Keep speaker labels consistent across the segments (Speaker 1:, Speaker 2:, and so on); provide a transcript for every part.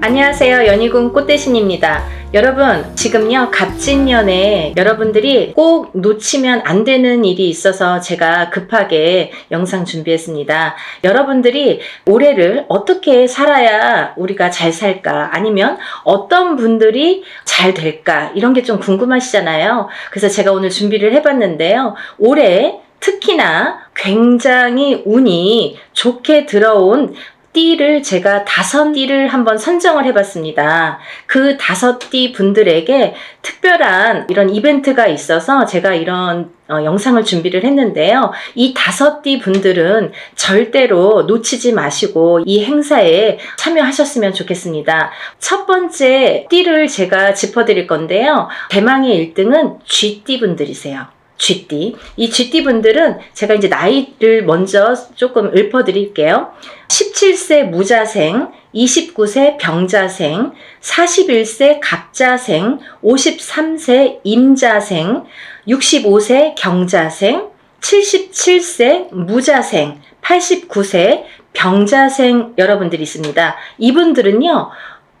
Speaker 1: 안녕하세요. 연희군 꽃대신입니다. 여러분, 지금요 갑진년에 여러분들이 꼭 놓치면 안 되는 일이 있어서 제가 급하게 영상 준비했습니다. 여러분들이 올해를 어떻게 살아야 우리가 잘 살까, 아니면 어떤 분들이 잘 될까, 이런 게 좀 궁금하시잖아요. 그래서 제가 오늘 준비를 해봤는데요. 올해 특히나 굉장히 운이 좋게 들어온 띠를 제가 5띠를 한번 선정을 해봤습니다. 그 5띠 분들에게 특별한 이런 이벤트가 있어서 제가 이런 영상을 준비를 했는데요. 이 5띠 분들은 절대로 놓치지 마시고 이 행사에 참여하셨으면 좋겠습니다. 첫 번째 띠를 제가 짚어드릴 건데요. 대망의 1등은 쥐띠 분들이세요. 쥐띠. 이 쥐띠 분들은 제가 이제 나이를 먼저 조금 읊어드릴게요. 17세 무자생, 29세 병자생, 41세 갑자생, 53세 임자생, 65세 경자생, 77세 무자생, 89세 병자생 여러분들이 있습니다. 이분들은요,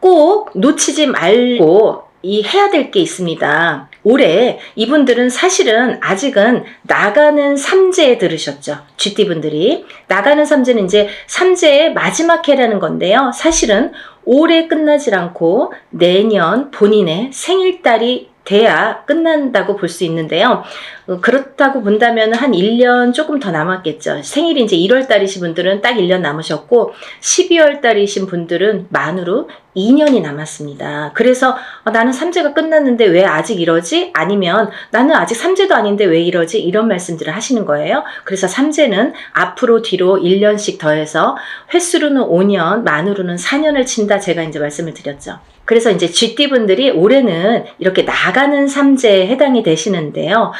Speaker 1: 꼭 놓치지 말고 해야 될 게 있습니다. 올해 이분들은 사실은 아직은 나가는 삼재에 들으셨죠. 쥐띠분들이. 나가는 삼재는 이제 삼재의 마지막 해라는 건데요. 사실은 올해 끝나질 않고 내년 본인의 생일달이 돼야 끝난다고 볼 수 있는데요. 그렇다고 본다면 한 1년 조금 더 남았겠죠. 생일이 이제 1월 달이신 분들은 딱 1년 남으셨고 12월 달이신 분들은 만으로 2년이 남았습니다. 그래서 나는 삼재가 끝났는데 왜 아직 이러지? 아니면 나는 아직 삼재도 아닌데 왜 이러지? 이런 말씀들을 하시는 거예요. 그래서 삼재는 앞으로 뒤로 1년씩 더해서 횟수로는 5년, 만으로는 4년을 친다, 제가 이제 말씀을 드렸죠. 그래서 이제 쥐띠분들이 올해는 이렇게 나가는 삼재에 해당이 되시는데요.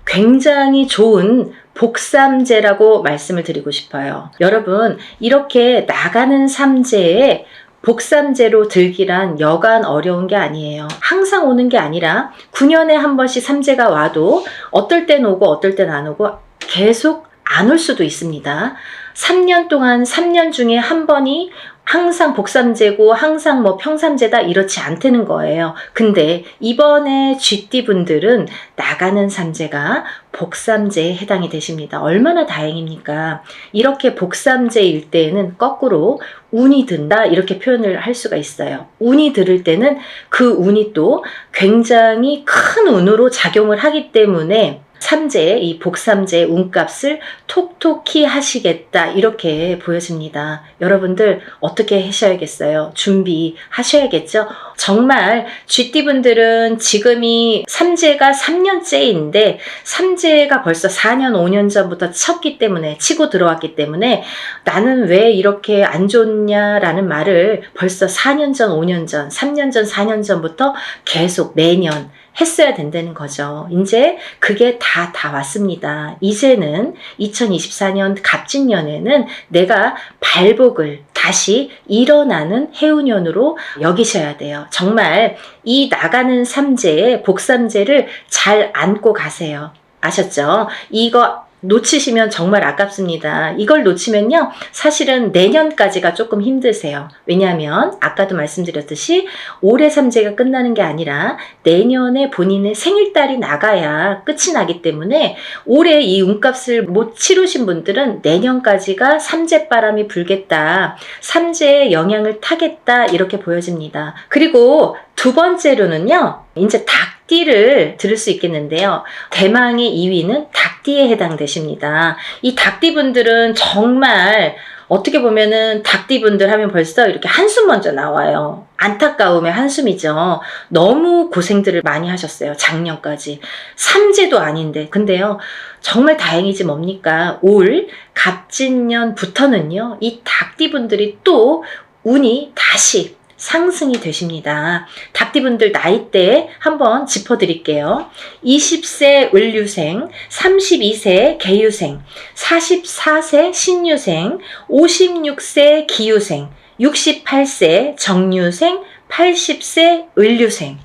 Speaker 1: 굉장히 좋은 복삼재라고 말씀을 드리고 싶어요. 여러분, 이렇게 나가는 삼재에 복삼재로 들기란 여간 어려운 게 아니에요. 항상 오는 게 아니라 9년에 한 번씩 삼재가 와도 어떨 땐 오고 어떨 땐 안 오고 계속 안 올 수도 있습니다. 3년 동안 3년 중에 한 번이 항상 복삼재고 항상 뭐 평삼재다, 이렇지 않다는 거예요. 근데 이번에 쥐띠 분들은 나가는 삼재가 복삼재에 해당이 되십니다. 얼마나 다행입니까? 이렇게 복삼재일 때에는 거꾸로 운이 든다, 이렇게 표현을 할 수가 있어요. 운이 들을 때는 그 운이 또 굉장히 큰 운으로 작용을 하기 때문에 삼재의 이 복삼재의 운값을 톡톡히 하시겠다, 이렇게 보여집니다. 여러분들 어떻게 하셔야겠어요? 준비하셔야겠죠? 정말 쥐띠분들은 지금이 삼재가 3년째인데 삼재가 벌써 4년 5년 전부터 쳤기 때문에, 치고 들어왔기 때문에 나는 왜 이렇게 안 좋냐라는 말을 벌써 4년 전, 5년 전, 3년 전, 4년 전부터 계속 매년 했어야 된다는 거죠. 이제 그게 다 왔습니다. 이제는 2024년 갑진년에는 내가 발복을 다시 일어나는 해운년으로 여기셔야 돼요. 정말 이 나가는 삼재의 복삼재를 잘 안고 가세요. 아셨죠? 이거 놓치시면 정말 아깝습니다. 이걸 놓치면요, 사실은 내년까지가 조금 힘드세요. 왜냐하면 아까도 말씀드렸듯이 올해 삼재가 끝나는 게 아니라 내년에 본인의 생일달이 나가야 끝이 나기 때문에 올해 이 운값을 못 치르신 분들은 내년까지가 삼재바람이 불겠다, 삼재의 영향을 타겠다, 이렇게 보여집니다. 그리고 두 번째로는요, 이제 닭띠를 들을 수 있겠는데요. 대망의 2위는 닭띠에 해당되십니다. 이 닭띠분들은 정말 어떻게 보면은 닭띠분들 하면 벌써 이렇게 한숨 먼저 나와요. 안타까움의 한숨이죠. 너무 고생들을 많이 하셨어요. 작년까지. 삼재도 아닌데. 근데요, 정말 다행이지 뭡니까? 올 갑진년부터는요, 이 닭띠분들이 또 운이 다시 상승이 되십니다. 닭띠분들 나이대 한번 짚어드릴게요. 20세 을류생, 32세 개유생, 44세 신유생, 56세 기유생, 68세 정유생, 80세 을류생.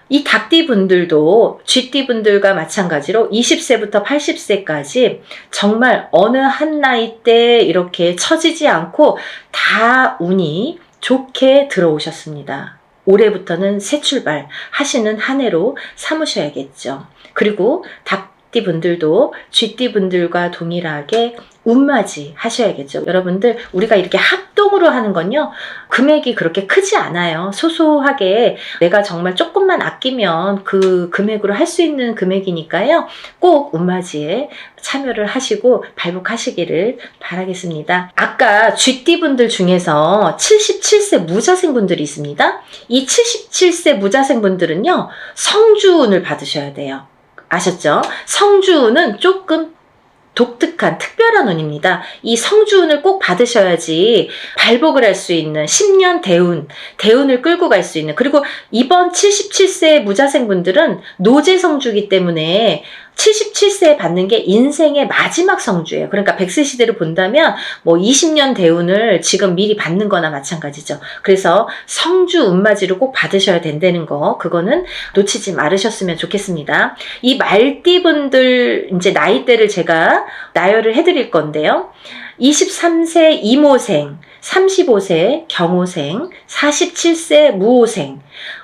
Speaker 1: 이 닭띠분들도 쥐띠분들과 마찬가지로 20세부터 80세까지 정말 어느 한 나이 때 이렇게 처지지 않고 다 운이 좋게 들어오셨습니다. 올해부터는 새 출발 하시는 한 해로 삼으셔야겠죠. 그리고 닭띠 분들도 쥐띠 분들과 동일하게 운맞이 하셔야겠죠. 여러분들, 우리가 이렇게 합동으로 하는 건요, 금액이 그렇게 크지 않아요. 소소하게 내가 정말 조금만 아끼면 그 금액으로 할 수 있는 금액이니까요. 꼭 운맞이에 참여를 하시고 발복하시기를 바라겠습니다. 아까 쥐띠 분들 중에서 77세 무자생 분들이 있습니다. 이 77세 무자생 분들은요, 성주운을 받으셔야 돼요. 아셨죠? 성주운은 조금 독특한 특별한 운입니다. 이 성주운을 꼭 받으셔야지 발복을 할 수 있는 10년 대운을 끌고 갈 수 있는, 그리고 이번 77세 무자생 분들은 노제 성주이기 때문에 77세에 받는 게 인생의 마지막 성주예요. 그러니까 100세 시대를 본다면 뭐 20년 대운을 지금 미리 받는 거나 마찬가지죠. 그래서 성주 운맞이를 꼭 받으셔야 된다는 거, 그거는 놓치지 말으셨으면 좋겠습니다. 이 말띠 분들 이제 나이대를 제가 나열을 해드릴 건데요. 23세 이모생, 35세 경호생, 47세 무호생,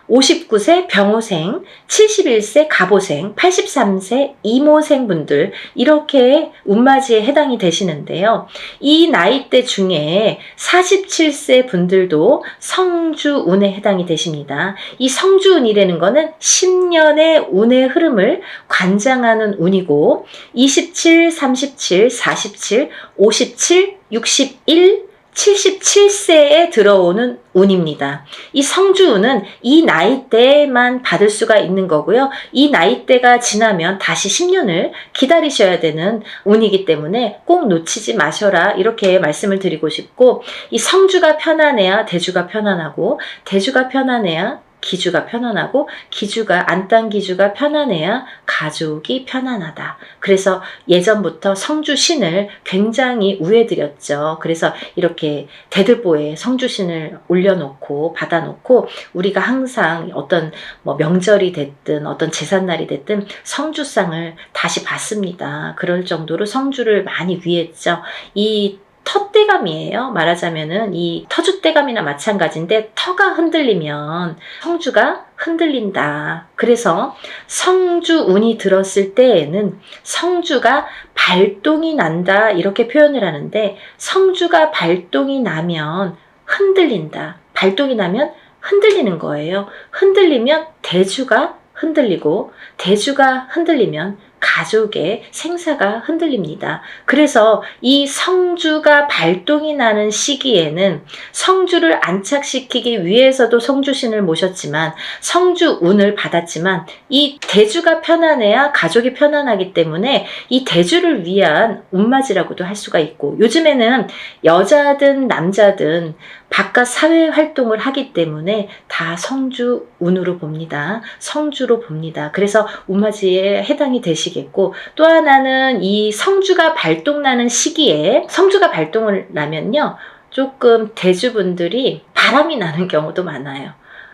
Speaker 1: 59세 병호생, 71세 갑오생, 83세 이모생 분들, 이렇게 운맞이에 해당이 되시는데요. 이 나이대 중에 47세 분들도 성주운에 해당이 되십니다. 이 성주운이라는 거는 10년의 운의 흐름을 관장하는 운이고, 27, 37, 47, 57, 61, 77세에 들어오는 운입니다. 이 성주운은 이 나이대만 받을 수가 있는 거고요. 이 나이대가 지나면 다시 10년을 기다리셔야 되는 운이기 때문에 꼭 놓치지 마셔라, 이렇게 말씀을 드리고 싶고, 이 성주가 편안해야 대주가 편안하고, 대주가 편안해야 기주가 편안하고, 기주가 안딴기주가 편안해야 가족이 편안하다. 그래서 예전부터 성주신을 굉장히 우애드렸죠. 그래서 이렇게 대들보에 성주신을 올려놓고 받아놓고, 우리가 항상 어떤 뭐 명절이 됐든 어떤 제삿날이 됐든 성주상을 다시 받습니다. 그럴 정도로 성주를 많이 위했죠. 이 터대감이에요. 말하자면은 이 터줏대감이나 마찬가지인데, 터가 흔들리면 성주가 흔들린다. 그래서 성주운이 들었을 때에는 성주가 발동이 난다, 이렇게 표현을 하는데, 성주가 발동이 나면 흔들린다. 발동이 나면 흔들리는 거예요. 흔들리면 대주가 흔들리고, 대주가 흔들리면 가족의 생사가 흔들립니다. 그래서 이 성주가 발동이 나는 시기에는 성주를 안착시키기 위해서도 성주신을 모셨지만, 성주운을 받았지만, 이 대주가 편안해야 가족이 편안하기 때문에 이 대주를 위한 운맞이라고도 할 수가 있고, 요즘에는 여자든 남자든 바깥 사회 활동을 하기 때문에 다 성주운으로 봅니다. 성주로 봅니다. 그래서 운맞이에 해당이 되시겠고, 또 하나는 이 성주가 발동나는 시기에, 성주가 발동을 나면요, 조금 대주분들이 바람이 나는 경우도 많아요.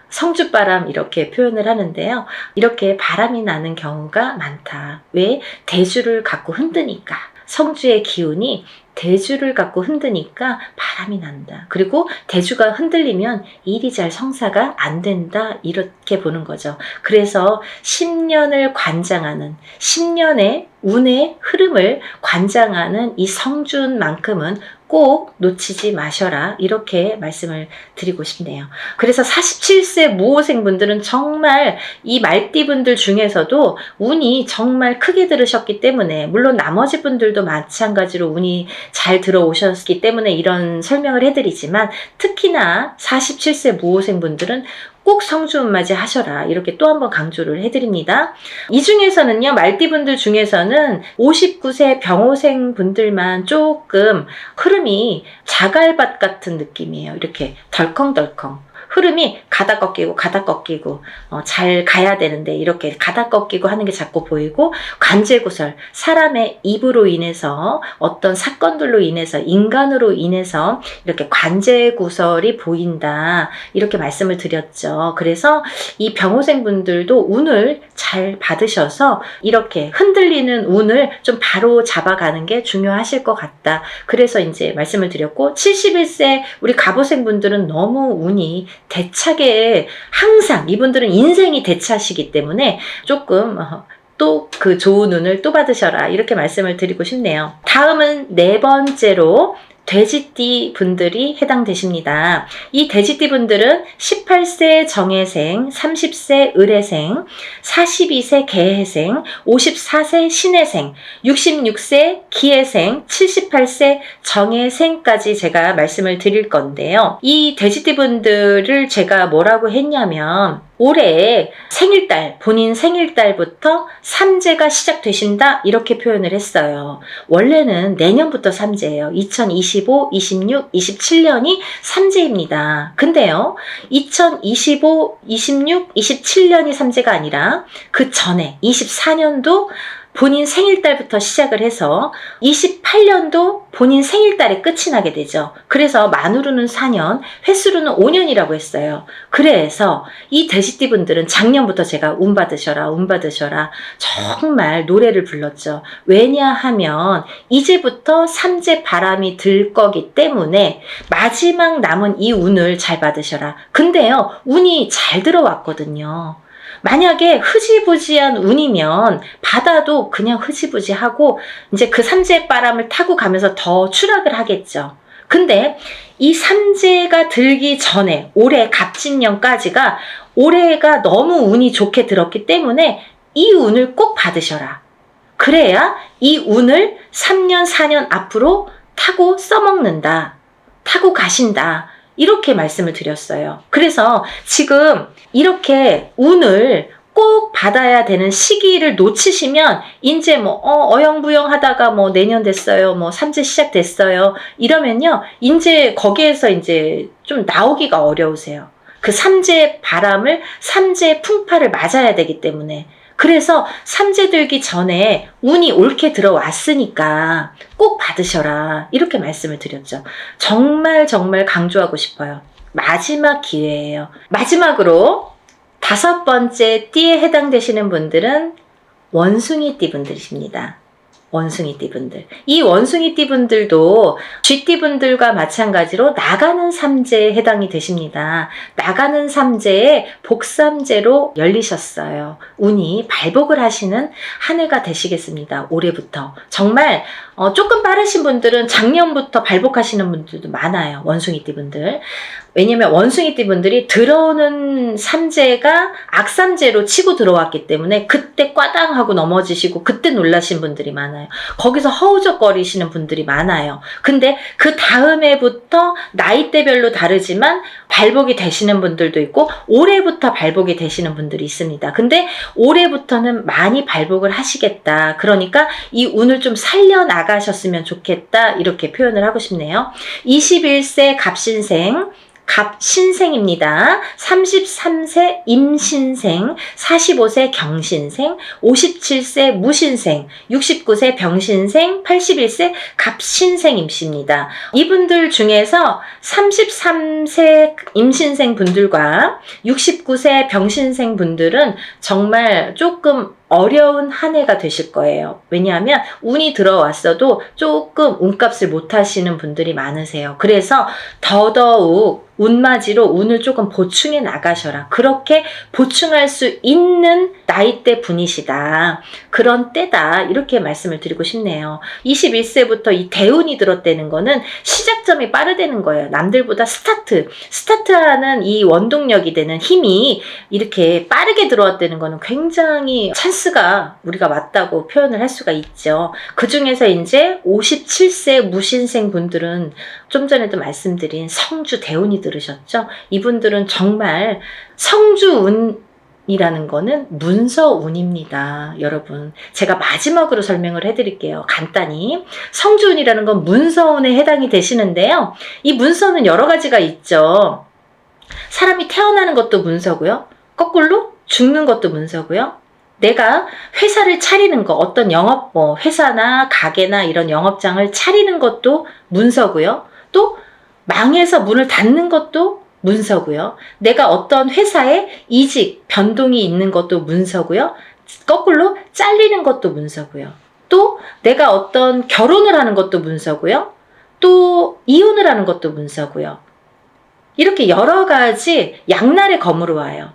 Speaker 1: 성주바람, 이렇게 표현을 하는데요. 이렇게 바람이 나는 경우가 많다. 왜? 대주를 갖고 흔드니까. 성주의 기운이 대주를 갖고 흔드니까 바람이 난다. 그리고 대주가 흔들리면 일이 잘 성사가 안 된다, 이렇게 보는 거죠. 그래서 10년을 관장하는, 10년의 운의 흐름을 관장하는 이 성주운만큼은 꼭 놓치지 마셔라, 이렇게 말씀을 드리고 싶네요. 그래서 47세 무호생 분들은 정말 이 말띠 분들 중에서도 운이 정말 크게 들으셨기 때문에, 물론 나머지 분들도 마찬가지로 운이 잘 들어오셨기 때문에 이런 설명을 해드리지만, 특히나 47세 무호생 분들은 꼭 성주운맞이 하셔라, 이렇게 또 한 번 강조를 해드립니다. 이 중에서는요, 말띠분들 중에서는 59세 병호생 분들만 조금 흐름이 자갈밭 같은 느낌이에요. 이렇게 덜컹덜컹. 흐름이 가다 꺾이고 가다 꺾이고 잘 가야 되는데 이렇게 가다 꺾이고 하는 게 자꾸 보이고, 관제구설, 사람의 입으로 인해서 어떤 사건들로 인해서 인간으로 인해서 이렇게 관제구설이 보인다, 이렇게 말씀을 드렸죠. 그래서 이 병호생분들도 운을 잘 받으셔서 이렇게 흔들리는 운을 좀 바로 잡아가는 게 중요하실 것 같다. 그래서 이제 말씀을 드렸고, 71세 우리 갑오생분들은 너무 운이 대차게, 항상 이분들은 인생이 대차시기 때문에 조금 또 그 좋은 운을 또 받으셔라, 이렇게 말씀을 드리고 싶네요. 다음은 네 번째로 돼지띠 분들이 해당되십니다. 이 돼지띠 분들은 18세 정해생, 30세 을해생, 42세 개해생, 54세 신해생, 66세 기해생, 78세 정해생까지 제가 말씀을 드릴 건데요. 이 돼지띠 분들을 제가 뭐라고 했냐면, 올해 생일달, 본인 생일달부터 삼재가 시작되신다, 이렇게 표현을 했어요. 원래는 내년부터 삼재예요. 2025, 26, 27년이 삼재입니다. 근데요, 2025, 26, 27년이 삼재가 아니라 그 전에 24년도 본인 생일달부터 시작을 해서 28년도 본인 생일달에 끝이 나게 되죠. 그래서 만으로는 4년, 횟수로는 5년이라고 했어요. 그래서 이 돼지띠 분들은 작년부터 제가 운 받으셔라, 운 받으셔라, 정말 노래를 불렀죠. 왜냐하면 이제부터 삼재 바람이 들 거기 때문에 마지막 남은 이 운을 잘 받으셔라. 근데요, 운이 잘 들어왔거든요. 만약에 흐지부지한 운이면 받아도 그냥 흐지부지하고 이제 그 삼재 바람을 타고 가면서 더 추락을 하겠죠. 근데 이 삼재가 들기 전에 올해 갑진년까지가, 올해가 너무 운이 좋게 들었기 때문에 이 운을 꼭 받으셔라. 그래야 이 운을 3년, 4년 앞으로 타고 써먹는다, 타고 가신다, 이렇게 말씀을 드렸어요. 그래서 지금 이렇게 운을 꼭 받아야 되는 시기를 놓치시면 이제 뭐 어영부영 하다가 뭐 내년 됐어요, 뭐 삼재 시작됐어요, 이러면요 이제 거기에서 이제 좀 나오기가 어려우세요. 그 삼재 바람을, 삼재 풍파를 맞아야 되기 때문에. 그래서 삼재 들기 전에 운이 옳게 들어왔으니까 꼭 받으셔라, 이렇게 말씀을 드렸죠. 정말 정말 강조하고 싶어요. 마지막 기회예요. 마지막으로 5번째 띠에 해당되시는 분들은 원숭이띠 분들이십니다. 원숭이띠 분들. 이 원숭이띠 분들도 쥐띠 분들과 마찬가지로 나가는 삼재에 해당이 되십니다. 나가는 삼재에 복삼재로 열리셨어요. 운이 발복을 하시는 한 해가 되시겠습니다. 올해부터. 정말 조금 빠르신 분들은 작년부터 발복하시는 분들도 많아요. 원숭이띠 분들. 왜냐면 원숭이띠 분들이 들어오는 삼재가 악삼재로 치고 들어왔기 때문에 그때 꽈당하고 넘어지시고 그때 놀라신 분들이 많아요. 거기서 허우적거리시는 분들이 많아요. 근데 그 다음 해부터 나이대별로 다르지만 발복이 되시는 분들도 있고 올해부터 발복이 되시는 분들이 있습니다. 근데 올해부터는 많이 발복을 하시겠다. 그러니까 이 운을 좀 살려나가셨으면 좋겠다, 이렇게 표현을 하고 싶네요. 21세 갑신생, 갑신생입니다. 33세 임신생, 45세 경신생, 57세 무신생, 69세 병신생, 81세 갑신생입니다. 이분들 중에서 33세 임신생 분들과 69세 병신생 분들은 정말 조금 어려운 한 해가 되실 거예요. 왜냐하면 운이 들어왔어도 조금 운값을 못 하시는 분들이 많으세요. 그래서 더더욱 운맞이로 운을 조금 보충해 나가셔라. 그렇게 보충할 수 있는 나이대 분이시다. 그런 때다. 이렇게 말씀을 드리고 싶네요. 21세부터 이 대운이 들었다는 거는 시작점이 빠르다는 거예요. 남들보다 스타트하는 이 원동력이 되는 힘이 이렇게 빠르게 들어왔다는 거는 굉장히 찬스가 우리가 왔다고 표현을 할 수가 있죠. 그 중에서 이제 57세 무신생 분들은 좀 전에도 말씀드린 성주 대운이 들으셨죠? 이분들은 정말 성주운이라는 거는 문서운입니다. 여러분, 제가 마지막으로 설명을 해드릴게요. 간단히. 성주운이라는 건 문서운에 해당이 되시는데요. 이 문서는 여러 가지가 있죠. 사람이 태어나는 것도 문서고요. 거꾸로 죽는 것도 문서고요. 내가 회사를 차리는 거, 어떤 영업, 회사나 가게나 이런 영업장을 차리는 것도 문서고요. 또 망해서 문을 닫는 것도 문서고요. 내가 어떤 회사에 이직, 변동이 있는 것도 문서고요. 거꾸로 잘리는 것도 문서고요. 또 내가 어떤 결혼을 하는 것도 문서고요. 또 이혼을 하는 것도 문서고요. 이렇게 여러 가지 양날의 검으로 와요.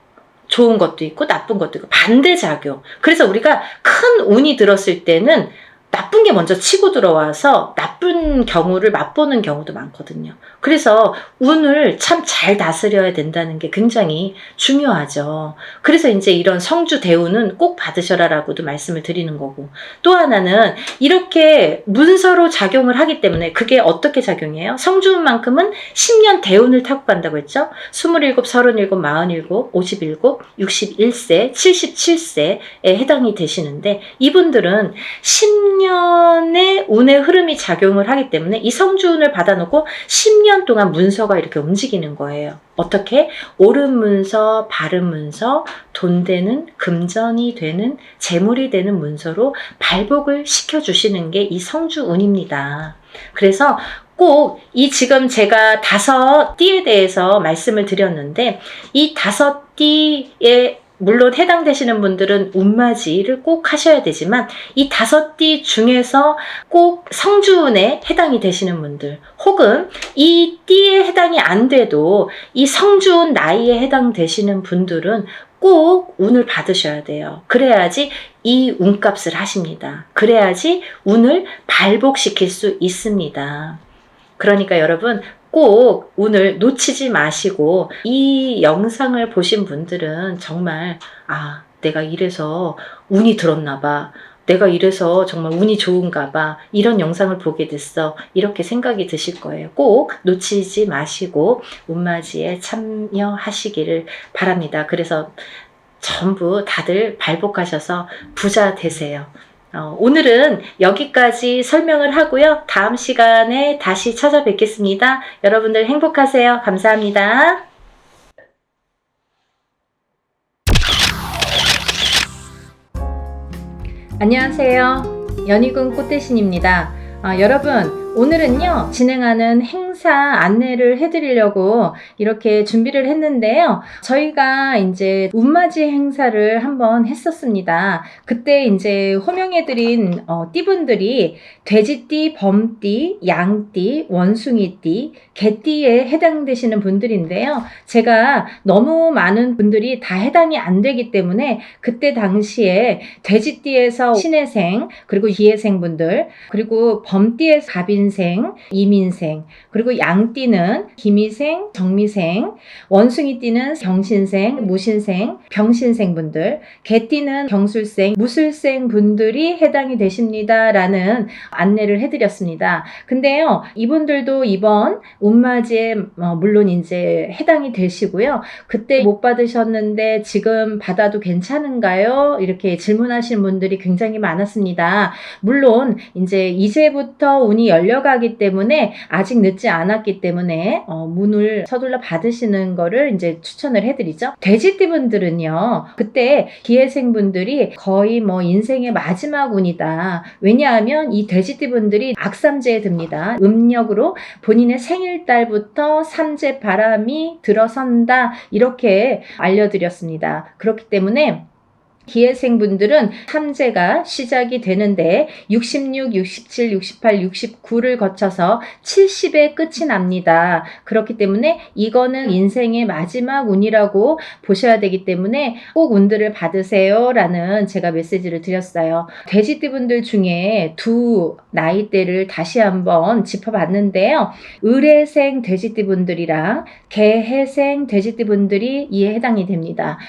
Speaker 1: 좋은 것도 있고 나쁜 것도 있고 반대작용. 그래서 우리가 큰 운이 들었을 때는 나쁜 게 먼저 치고 들어와서 나쁜 경우를 맛보는 경우도 많거든요. 그래서 운을 참 잘 다스려야 된다는 게 굉장히 중요하죠. 그래서 이제 이런 성주 대운은 꼭 받으셔라라고도 말씀을 드리는 거고, 또 하나는 이렇게 문서로 작용을 하기 때문에 그게 어떻게 작용해요? 성주운만큼은 10년 대운을 타고 간다고 했죠. 27, 37, 47, 57, 61세, 77세에 해당이 되시는데, 이분들은 10년의 운의 흐름이 작용을 하기 때문에 이 성주운을 받아놓고 10년 동안 문서가 이렇게 움직이는 거예요. 어떻게? 옳은 문서, 바른 문서, 돈 되는, 금전이 되는, 재물이 되는 문서로 발복을 시켜주시는 게 이 성주운입니다. 그래서 꼭 이 지금 제가 5띠에 대해서 말씀을 드렸는데, 이 5띠에 물론 해당되시는 분들은 운맞이를 꼭 하셔야 되지만, 이 5띠 중에서 꼭 성주운에 해당이 되시는 분들, 혹은 이 띠에 해당이 안 돼도 이 성주운 나이에 해당되시는 분들은 꼭 운을 받으셔야 돼요. 그래야지 이 운값을 하십니다. 그래야지 운을 발복시킬 수 있습니다. 그러니까 여러분, 꼭 운을 놓치지 마시고, 이 영상을 보신 분들은 정말 내가 이래서 운이 들었나 봐, 내가 이래서 정말 운이 좋은가 봐, 이런 영상을 보게 됐어, 이렇게 생각이 드실 거예요. 꼭 놓치지 마시고 운맞이에 참여하시기를 바랍니다. 그래서 전부 다들 발복하셔서 부자 되세요. 오늘은 여기까지 설명을 하고요. 다음 시간에 다시 찾아뵙겠습니다. 여러분들 행복하세요. 감사합니다. 안녕하세요. 연희군 꽃대신입니다. 여러분, 오늘은요, 진행하는 행사 안내를 해드리려고 이렇게 준비를 했는데요. 저희가 이제 운맞이 행사를 한번 했었습니다. 그때 이제 호명해드린 띠분들이 돼지띠, 범띠, 양띠, 원숭이띠, 개띠에 해당되시는 분들인데요. 제가 너무 많은 분들이 다 해당이 안 되기 때문에 그때 당시에 돼지띠에서 신해생, 그리고 기해생 분들, 그리고 범띠에서 갑인생, 이민생, 그리고 양띠는 기미생, 정미생, 원숭이띠는 경신생, 무신생, 병신생 분들, 개띠는 경술생, 무술생 분들이 해당이 되십니다 라는 안내를 해드렸습니다. 근데요, 이분들도 이번 운맞이에 물론 이제 해당이 되시고요. 그때 못 받으셨는데 지금 받아도 괜찮은가요? 이렇게 질문하시는 분들이 굉장히 많았습니다. 물론 이제부터 운이 열려가기 때문에 아직 늦지 않았기 때문에 문을 서둘러 받으시는 거를 이제 추천을 해드리죠. 돼지띠 분들은요, 그때 기해생 분들이 거의 인생의 마지막 운이다. 왜냐하면 이 돼지띠 분들이 악삼재에 듭니다. 음력으로 본인의 생일달부터 삼재 바람이 들어선다, 이렇게 알려드렸습니다. 그렇기 때문에 기해생분들은 삼재가 시작이 되는데 66, 67, 68, 69를 거쳐서 70에 끝이 납니다. 그렇기 때문에 이거는 인생의 마지막 운이라고 보셔야 되기 때문에 꼭 운들을 받으세요 라는 제가 메시지를 드렸어요. 돼지띠분들 중에 두 나이대를 다시 한번 짚어봤는데요. 을해생 돼지띠분들이랑 개해생 돼지띠분들이 이에 해당이 됩니다.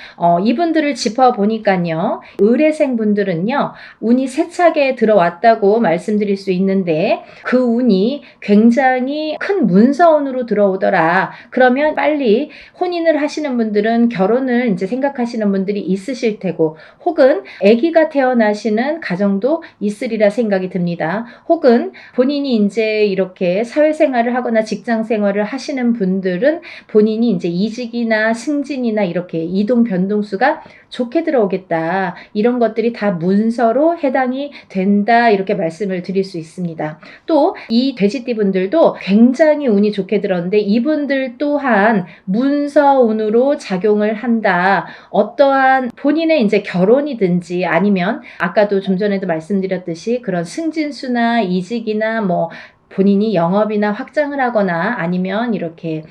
Speaker 1: 이분들을 짚어보니까요, 그러면요, 의뢰생 분들은요, 운이 세차게 들어왔다고 말씀드릴 수 있는데 그 운이 굉장히 큰 문서운으로 들어오더라. 그러면 빨리 혼인을 하시는 분들은 결혼을 이제 생각하시는 분들이 있으실 테고, 혹은 아기가 태어나시는 가정도 있으리라 생각이 듭니다. 혹은 본인이 이제 이렇게 사회생활을 하거나 직장생활을 하시는 분들은 본인이 이제 이직이나 승진이나 이렇게 이동 변동수가 좋게 들어오겠다. 이런 것들이 다 문서로 해당이 된다. 이렇게 말씀을 드릴 수 있습니다. 또 이 돼지띠 분들도 굉장히 운이 좋게 들었는데 이분들 또한 문서운으로 작용을 한다. 어떠한 본인의 이제 결혼이든지 아니면 아까도 좀 전에도 말씀드렸듯이 그런 승진수나 이직이나 뭐 본인이 영업이나 확장을 하거나 아니면 이렇게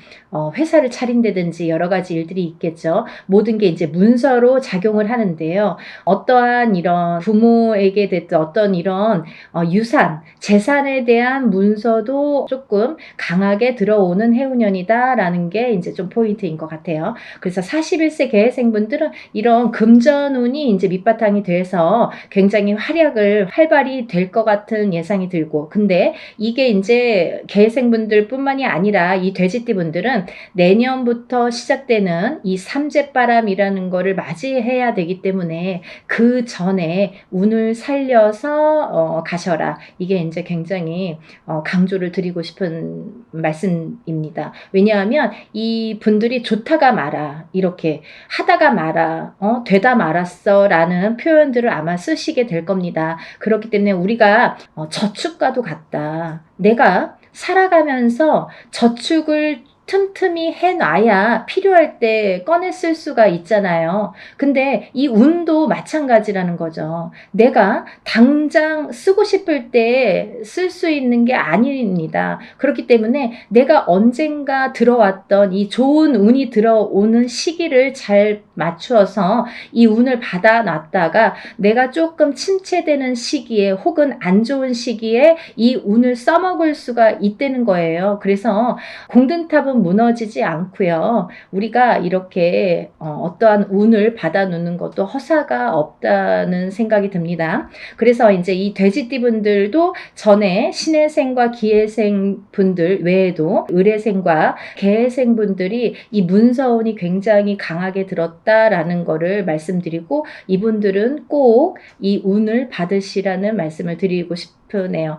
Speaker 1: 회사를 차린다든지 여러 가지 일들이 있겠죠. 모든 게 이제 문서로 작용을 하는데요. 어떠한 이런 부모에게 됐든 어떤 이런 유산, 재산에 대한 문서도 조금 강하게 들어오는 해운년이다라는 게 이제 좀 포인트인 것 같아요. 그래서 41세 개해생분들은 이런 금전운이 이제 밑바탕이 돼서 굉장히 활발히 될 것 같은 예상이 들고, 근데 이게 이제 개해생분들 뿐만이 아니라 이 돼지띠 분들은 내년부터 시작되는 이 삼재바람이라는 거를 맞이해야 되기 때문에 그 전에 운을 살려서 가셔라. 이게 이제 굉장히 강조를 드리고 싶은 말씀입니다. 왜냐하면 이 분들이 좋다가 말아, 이렇게 하다가 말아, 되다 말았어 라는 표현들을 아마 쓰시게 될 겁니다. 그렇기 때문에 우리가 저축과도 같다. 내가 살아가면서 저축을 틈틈이 해놔야 필요할 때 꺼내 쓸 수가 있잖아요. 근데 이 운도 마찬가지라는 거죠. 내가 당장 쓰고 싶을 때 쓸 수 있는 게 아닙니다. 그렇기 때문에 내가 언젠가 들어왔던 이 좋은 운이 들어오는 시기를 잘 맞추어서 이 운을 받아놨다가 내가 조금 침체되는 시기에 혹은 안 좋은 시기에 이 운을 써먹을 수가 있다는 거예요. 그래서 공든탑은 무너지지 않고요. 우리가 이렇게 어떠한 운을 받아놓는 것도 허사가 없다는 생각이 듭니다. 그래서 이제 이 돼지띠 분들도 전에 신해생과 기해생 분들 외에도 의뢰생과 개해생 분들이 이 문서운이 굉장히 강하게 들었다라는 거를 말씀드리고, 이분들은 꼭 이 운을 받으시라는 말씀을 드리고 싶으네요.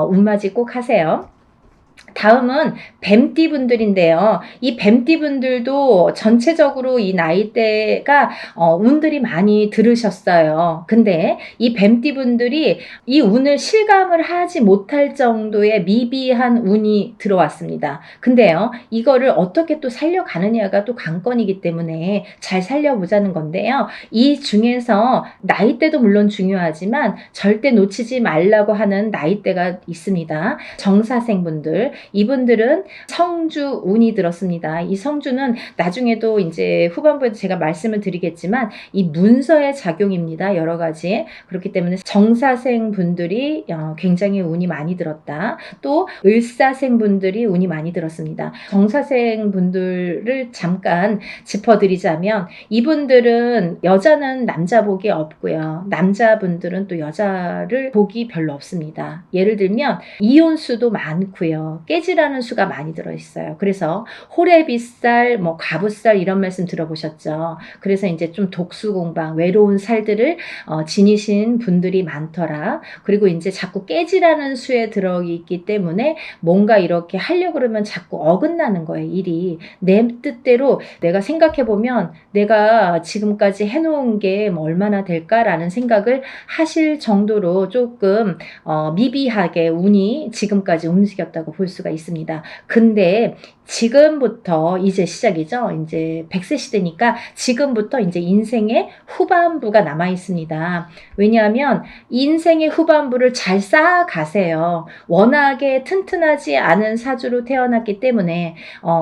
Speaker 1: 운맞이 꼭 하세요. 다음은 뱀띠 분들인데요. 이 뱀띠 분들도 전체적으로 이 나이대가 운들이 많이 들으셨어요. 근데 이 뱀띠 분들이 이 운을 실감을 하지 못할 정도의 미비한 운이 들어왔습니다. 근데요, 이거를 어떻게 또 살려가느냐가 또 관건이기 때문에 잘 살려보자는 건데요. 이 중에서 나이대도 물론 중요하지만 절대 놓치지 말라고 하는 나이대가 있습니다. 정사생분들, 이분들은 성주 운이 들었습니다. 이 성주는 나중에도 이제 후반부에도 제가 말씀을 드리겠지만 이 문서의 작용입니다. 여러 가지. 그렇기 때문에 정사생 분들이 굉장히 운이 많이 들었다. 또 을사생 분들이 운이 많이 들었습니다. 정사생 분들을 잠깐 짚어드리자면 이분들은 여자는 남자 복이 없고요. 남자분들은 또 여자를 복이 별로 없습니다. 예를 들면 이혼수도 많고요. 깨지라는 수가 많이 들어있어요. 그래서 호래비살, 뭐 가부살 이런 말씀 들어보셨죠. 그래서 이제 좀 독수공방, 외로운 살들을 지니신 분들이 많더라. 그리고 이제 자꾸 깨지라는 수에 들어있기 때문에 뭔가 이렇게 하려고 그러면 자꾸 어긋나는 거예요. 일이. 내 뜻대로 내가 생각해보면 내가 지금까지 해놓은 게 뭐 얼마나 될까라는 생각을 하실 정도로 조금 미비하게 운이 지금까지 움직였다고 볼 수가 있습니다. 근데 지금부터 이제 시작이죠. 이제 100세 시대니까 지금부터 이제 인생의 후반부가 남아 있습니다. 왜냐하면 인생의 후반부를 잘 쌓아가세요. 워낙에 튼튼하지 않은 사주로 태어났기 때문에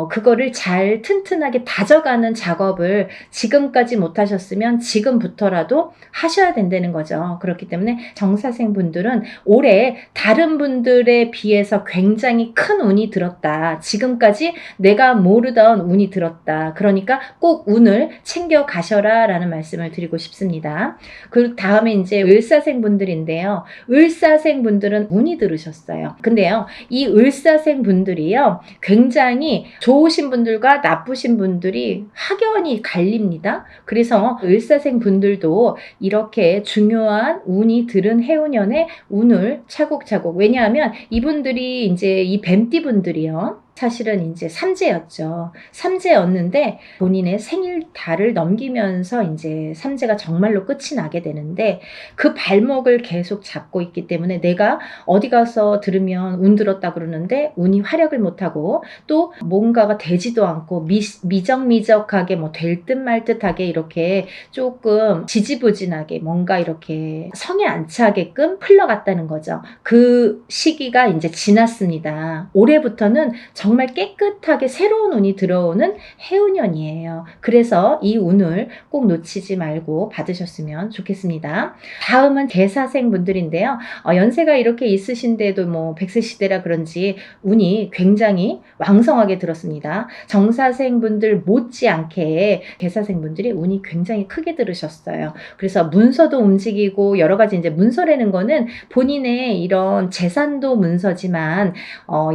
Speaker 1: 그거를 잘 튼튼하게 다져가는 작업을 지금까지 못하셨으면 지금부터라도 하셔야 된다는 거죠. 그렇기 때문에 정사생 분들은 올해 다른 분들에 비해서 굉장히 큰 운이 들었다. 지금까지 내가 모르던 운이 들었다. 그러니까 꼭 운을 챙겨 가셔라 라는 말씀을 드리고 싶습니다. 그 다음에 이제 을사생 분들인데요. 을사생 분들은 운이 들으셨어요. 근데요, 이 을사생 분들이요, 굉장히 좋으신 분들과 나쁘신 분들이 확연히 갈립니다. 그래서 을사생 분들도 이렇게 중요한 운이 들은 해운년에 운을 차곡차곡, 왜냐하면 이분들이 이제 이 뱀띠 분들이요, 사실은 이제 삼재였죠. 삼재였는데 본인의 생일달을 넘기면서 이제 삼재가 정말로 끝이 나게 되는데, 그 발목을 계속 잡고 있기 때문에 내가 어디 가서 들으면 운 들었다 그러는데 운이 활약을 못하고 또 뭔가가 되지도 않고 미적미적하게 뭐 될 듯 말 듯하게 이렇게 조금 지지부진하게 뭔가 이렇게 성에 안 차게끔 흘러갔다는 거죠. 그 시기가 이제 지났습니다. 올해부터는 정말 깨끗하게 새로운 운이 들어오는 해운년이에요. 그래서 이 운을 꼭 놓치지 말고 받으셨으면 좋겠습니다. 다음은 개사생 분들인데요. 연세가 이렇게 있으신데도 뭐 100세 시대라 그런지 운이 굉장히 왕성하게 들었습니다. 정사생 분들 못지않게 개사생 분들이 운이 굉장히 크게 들으셨어요. 그래서 문서도 움직이고 여러 가지, 이제 문서라는 거는 본인의 이런 재산도 문서지만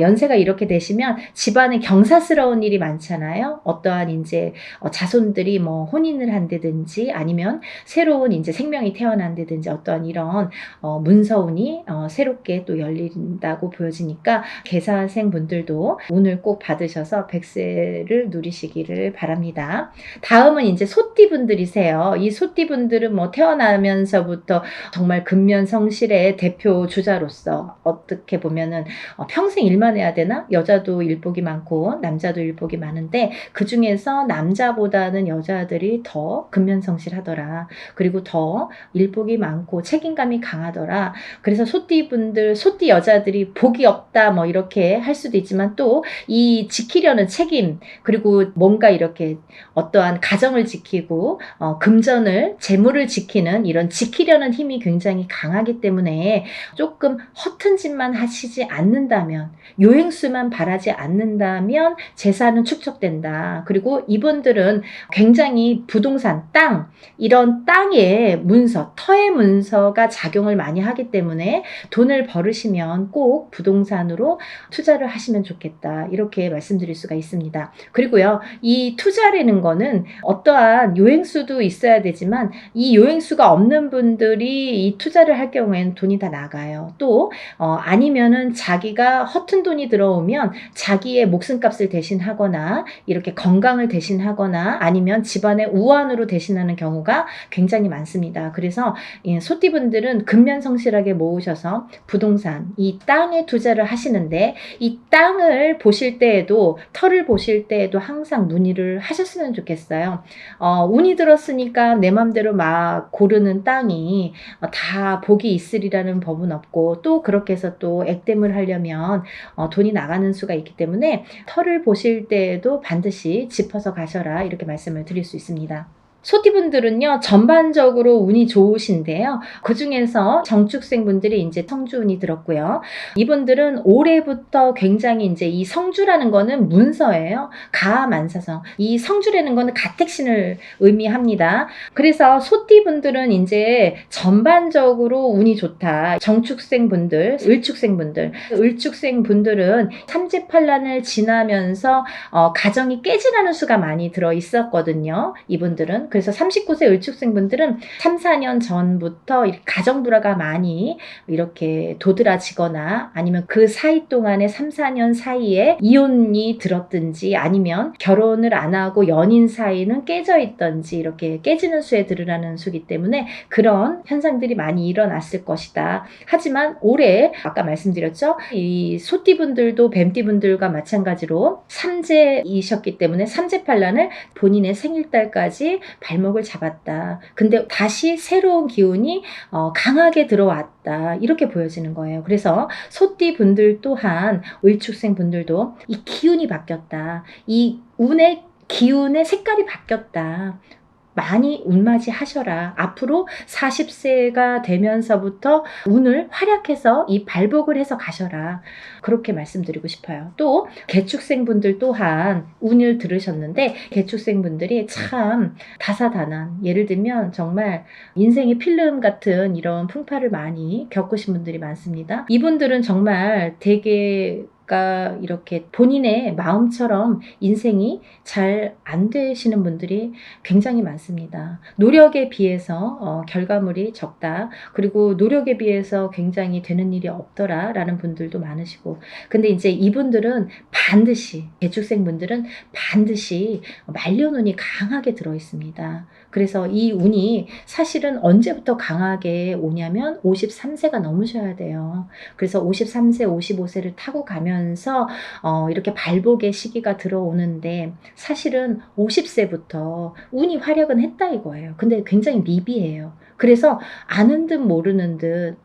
Speaker 1: 연세가 이렇게 되시면 집안에 경사스러운 일이 많잖아요. 어떠한 이제 자손들이 뭐 혼인을 한다든지 아니면 새로운 이제 생명이 태어난다든지 어떠한 이런 문서운이 새롭게 또 열린다고 보여지니까 개사생 분들도 운을 꼭 받으셔서 100세를 누리시기를 바랍니다. 다음은 이제 소띠 분들이세요. 이 소띠 분들은 뭐 태어나면서부터 정말 근면성실의 대표 주자로서 어떻게 보면은 평생 일만 해야 되나? 여자도 일복이 많고 남자도 일복이 많은데 그 중에서 남자보다는 여자들이 더 근면성실하더라. 그리고 더 일복이 많고 책임감이 강하더라. 그래서 소띠분들, 소띠 여자들이 복이 없다 뭐 이렇게 할 수도 있지만 또 이 지키려는 책임, 그리고 뭔가 이렇게 어떠한 가정을 지키고 금전을, 재물을 지키는 이런 지키려는 힘이 굉장히 강하기 때문에 조금 허튼 짓만 하시지 않는다면, 요행수만 바라지 않는다면 재산은 축적된다. 그리고 이분들은 굉장히 부동산, 땅, 이런 땅의 문서, 터의 문서가 작용을 많이 하기 때문에 돈을 벌으시면 꼭 부동산으로 투자를 하시면 좋겠다. 이렇게 말씀드릴 수가 있습니다. 그리고요, 이 투자라는 거는 어떠한 요행수도 있어야 되지만 이 요행수가 없는 분들이 이 투자를 할 경우에는 돈이 다 나가요. 또 아니면은 자기가 허튼 돈이 들어오면 자기의 목숨값을 대신하거나 이렇게 건강을 대신하거나 아니면 집안의 우환으로 대신하는 경우가 굉장히 많습니다. 그래서 소띠분들은 근면성실하게 모으셔서 부동산, 이 땅에 투자를 하시는데, 이 땅을 보실 때에도, 터를 보실 때에도 항상 문의를 하셨으면 좋겠어요. 운이 들었으니까 내 맘대로 막 고르는 땅이 다 복이 있으리라는 법은 없고, 또 그렇게 해서 또 액땜을 하려면 돈이 나가는 수가 있기 때문에 터를 보실 때에도 반드시 짚어서 가셔라, 이렇게 말씀을 드릴 수 있습니다. 소띠분들은요, 전반적으로 운이 좋으신데요. 그 중에서 정축생 분들이 이제 성주운이 들었고요. 이분들은 올해부터 굉장히 이제 이 성주라는 거는 문서예요. 가만사성. 이 성주라는 거는 가택신을 의미합니다. 그래서 소띠분들은 이제 전반적으로 운이 좋다. 정축생 분들, 을축생 분들. 을축생 분들은 삼재팔란을 지나면서 가정이 깨지라는 수가 많이 들어 있었거든요. 이분들은. 그래서 39세 을축생분들은 3, 4년 전부터 가정 불화가 많이 이렇게 도드라지거나 아니면 그 사이 동안에 3, 4년 사이에 이혼이 들었든지 아니면 결혼을 안 하고 연인 사이는 깨져 있든지 이렇게 깨지는 수에 들으라는 수기 때문에 그런 현상들이 많이 일어났을 것이다. 하지만 올해 아까 말씀드렸죠. 이 소띠분들도 뱀띠분들과 마찬가지로 삼재이셨기 때문에 삼재팔란을 본인의 생일달까지 발목을 잡았다. 근데 다시 새로운 기운이 강하게 들어왔다. 이렇게 보여지는 거예요. 그래서 소띠 분들 또한 을축생 분들도 이 기운이 바뀌었다. 이 운의 기운의 색깔이 바뀌었다. 많이 운맞이 하셔라. 앞으로 40세가 되면서부터 운을 활약해서 이 발복을 해서 가셔라. 그렇게 말씀드리고 싶어요. 또 개축생분들 또한 운을 들으셨는데 개축생분들이 참 다사다난, 예를 들면 정말 인생의 필름 같은 이런 풍파를 많이 겪으신 분들이 많습니다. 이분들은 정말 되게 이렇게 본인의 마음처럼 인생이 잘 안 되시는 분들이 굉장히 많습니다. 노력에 비해서 결과물이 적다. 그리고 노력에 비해서 굉장히 되는 일이 없더라 라는 분들도 많으시고, 근데 이제 이분들은 반드시, 개축생분들은 반드시 말년운이 강하게 들어 있습니다. 그래서 이 운이 사실은 언제부터 강하게 오냐면 53세가 넘으셔야 돼요. 그래서 53세, 55세를 타고 가면서 이렇게 발복의 시기가 들어오는데, 사실은 50세부터 운이 활약은 했다 이거예요. 근데 굉장히 미비해요. 그래서 아는 듯 모르는 듯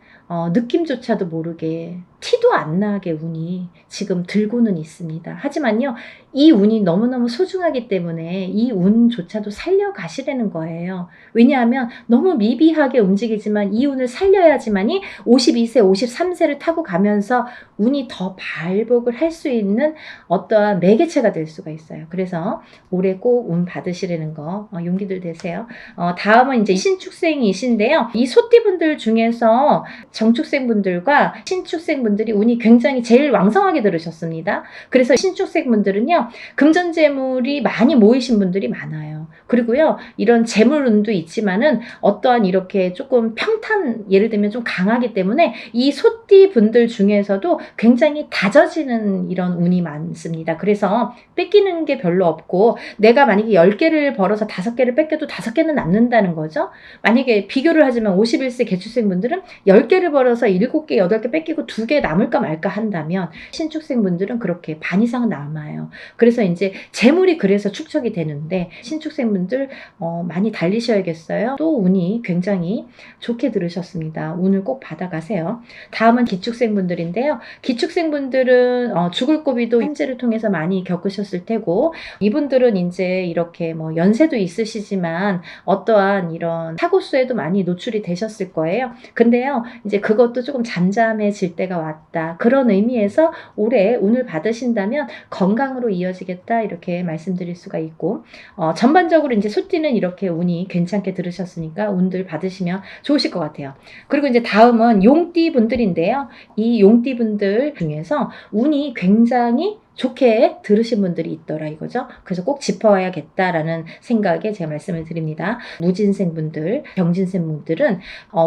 Speaker 1: 느낌조차도 모르게 티도 안 나게 운이 지금 들고는 있습니다. 하지만요, 이 운이 너무너무 소중하기 때문에 이 운조차도 살려가시라는 거예요. 왜냐하면 너무 미비하게 움직이지만 이 운을 살려야지만이 52세, 53세를 타고 가면서 운이 더 발복을 할 수 있는 어떠한 매개체가 될 수가 있어요. 그래서 올해 꼭 운 받으시라는 거 용기들 되세요. 다음은 이제 신축생이신데요. 이 소띠분들 중에서 정축생분들과 신축생분들이 운이 굉장히 제일 왕성하게 들으셨습니다. 그래서 신축생분들은요, 금전재물이 많이 모이신 분들이 많아요. 그리고요, 이런 재물운도 있지만은 어떠한 이렇게 조금 평탄, 예를 들면 좀 강하기 때문에 이 소띠분들 중에서도 굉장히 다져지는 이런 운이 많습니다. 그래서 뺏기는 게 별로 없고, 내가 만약에 10개를 벌어서 5개를 뺏겨도 5개는 남는다는 거죠. 만약에 비교를 하자면 51세 개축생분들은 10개를 벌어서 7개, 8개 뺏기고 2개 남을까 말까 한다면 신축생분들은 그렇게 반 이상은 남아요. 그래서 이제 재물이 그래서 축적이 되는데, 신축생분들 많이 달리셔야겠어요. 또 운이 굉장히 좋게 들으셨습니다. 운을 꼭 받아가세요. 다음은 기축생분들인데요. 기축생분들은 죽을 고비도 현재를 통해서 많이 겪으셨을 테고, 이분들은 이제 이렇게 뭐 연세도 있으시지만 어떠한 이런 사고수에도 많이 노출이 되셨을 거예요. 근데요, 이제 그것도 조금 잠잠해질 때가 왔다. 그런 의미에서 올해 운을 받으신다면 건강으로 이어지겠다, 이렇게 말씀드릴 수가 있고, 전반적으로 이제 소띠는 이렇게 운이 괜찮게 들으셨으니까 운들 받으시면 좋으실 것 같아요. 그리고 이제 다음은 용띠 분들인데요. 이 용띠 분들 중에서 운이 굉장히 좋게 들으신 분들이 있더라 이거죠. 그래서 꼭 짚어야겠다라는 생각에 제가 말씀을 드립니다. 무진생분들, 병진생분들은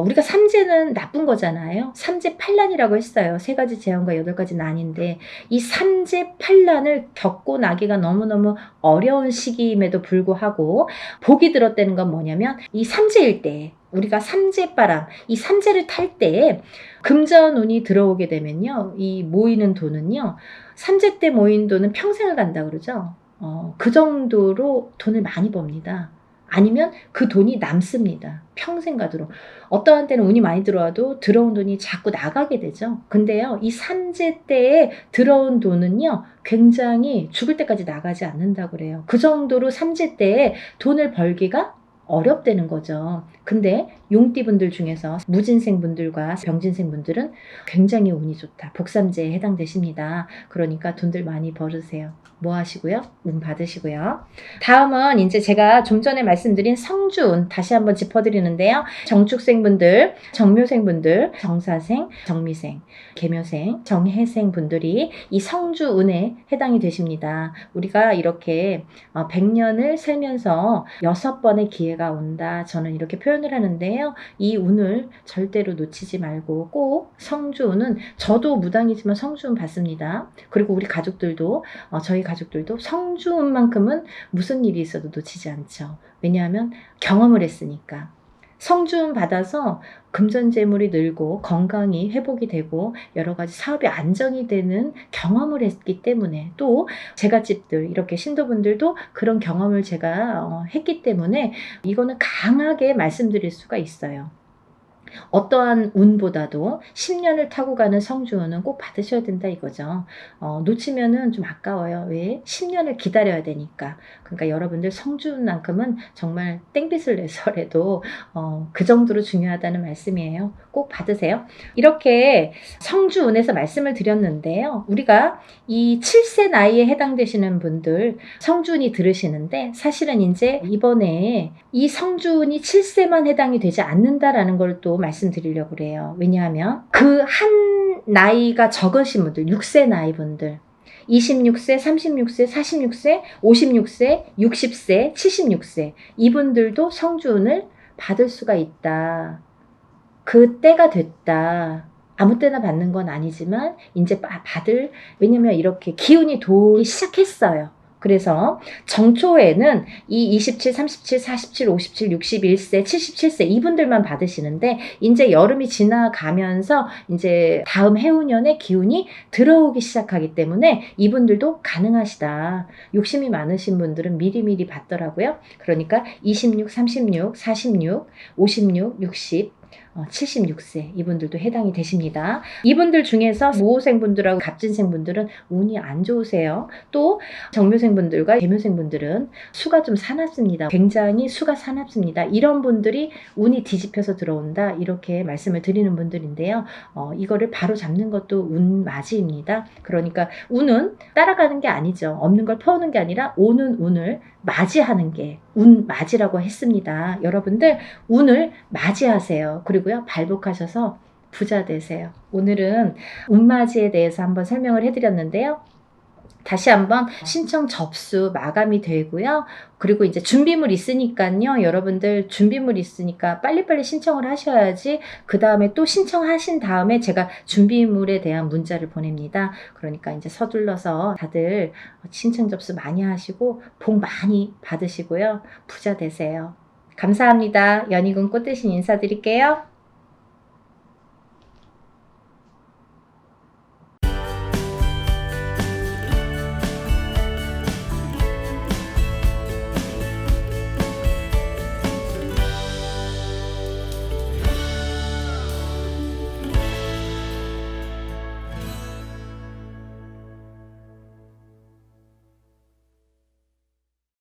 Speaker 1: 우리가 삼재는 나쁜 거잖아요. 삼재팔란이라고 했어요. 3가지 재앙과 8가지 난인데, 이 삼재팔란을 겪고 나기가 너무너무 어려운 시기임에도 불구하고 복이 들었다는 건 뭐냐면, 이 삼재일 때, 우리가 삼재바람, 이 삼재를 탈 때 금전운이 들어오게 되면요, 이 모이는 돈은요, 삼재 때 모인 돈은 평생을 간다 그러죠. 그 정도로 돈을 많이 법니다. 아니면 그 돈이 남습니다. 평생 가도록. 어떠한 때는 운이 많이 들어와도 들어온 돈이 자꾸 나가게 되죠. 근데요, 이 삼재 때에 들어온 돈은요, 굉장히 죽을 때까지 나가지 않는다고 그래요. 그 정도로 삼재 때에 돈을 벌기가 어렵다는 거죠. 근데 용띠분들 중에서 무진생분들과 병진생분들은 굉장히 운이 좋다. 복삼재에 해당되십니다. 그러니까 돈들 많이 벌으세요. 뭐 하시고요? 운 받으시고요. 다음은 이제 제가 좀 전에 말씀드린 성주운 다시 한번 짚어드리는데요. 정축생분들, 정묘생분들, 정사생, 정미생, 계묘생, 정해생 분들이 이 성주운에 해당이 되십니다. 우리가 이렇게 100년을 살면서 6번의 기회가 온다. 저는 이렇게 표현을 하는데요. 이 운을 절대로 놓치지 말고 꼭 성주운은, 저도 무당이지만 성주운 받습니다. 그리고 우리 가족들도, 저희 가족들도 성주운만큼은 무슨 일이 있어도 놓치지 않죠. 왜냐하면 경험을 했으니까. 성주운 받아서 금전재물이 늘고 건강이 회복이 되고 여러 가지 사업이 안정이 되는 경험을 했기 때문에, 또 제갓집들, 이렇게 신도분들도 그런 경험을 제가 했기 때문에 이거는 강하게 말씀드릴 수가 있어요. 어떠한 운보다도 10년을 타고 가는 성주운은 꼭 받으셔야 된다 이거죠. 놓치면은 좀 아까워요. 왜? 10년을 기다려야 되니까. 그러니까 여러분들 성주운만큼은 정말 땡빛을 내서라도 그 정도로 중요하다는 말씀이에요. 꼭 받으세요. 이렇게 성주운에서 말씀을 드렸는데요. 우리가 이 7세 나이에 해당되시는 분들 성주운이 들으시는데 사실은 이제 이번에 이 성주운이 7세만 해당이 되지 않는다라는 걸 또 말씀드리려고 그래요. 왜냐하면 그 한 나이가 적으신 분들, 6세 나이 분들 26세, 36세, 46세, 56세, 60세, 76세 이분들도 성주운을 받을 수가 있다. 그 때가 됐다. 아무 때나 받는 건 아니지만 이제 받을, 왜냐면 이렇게 기운이 돌기 시작했어요. 그래서 정초에는 이 27, 37, 47, 57, 61세, 77세 이분들만 받으시는데 이제 여름이 지나가면서 이제 다음 해운년에 기운이 들어오기 시작하기 때문에 이분들도 가능하시다. 욕심이 많으신 분들은 미리미리 받더라고요. 그러니까 26, 36, 46, 56, 60 76세 이분들도 해당이 되십니다. 이분들 중에서 모호생분들하고 갑진생분들은 운이 안 좋으세요. 또 정묘생분들과 개묘생분들은 수가 좀 사납습니다. 굉장히 수가 사납습니다. 이런 분들이 운이 뒤집혀서 들어온다 이렇게 말씀을 드리는 분들인데요. 이거를 바로 잡는 것도 운맞이입니다. 그러니까 운은 따라가는 게 아니죠. 없는 걸 퍼오는 게 아니라 오는 운을 맞이하는 게 운맞이라고 했습니다. 여러분들 운을 맞이하세요. 그리고요 발복하셔서 부자 되세요. 오늘은 운맞이에 대해서 한번 설명을 해드렸는데요. 다시 한번 신청 접수 마감이 되고요. 그리고 이제 준비물 있으니까요. 여러분들 준비물 있으니까 빨리빨리 신청을 하셔야지 그 다음에 또 신청하신 다음에 제가 준비물에 대한 문자를 보냅니다. 그러니까 이제 서둘러서 다들 신청 접수 많이 하시고 복 많이 받으시고요. 부자 되세요. 감사합니다. 연희군 꽃대신 인사드릴게요.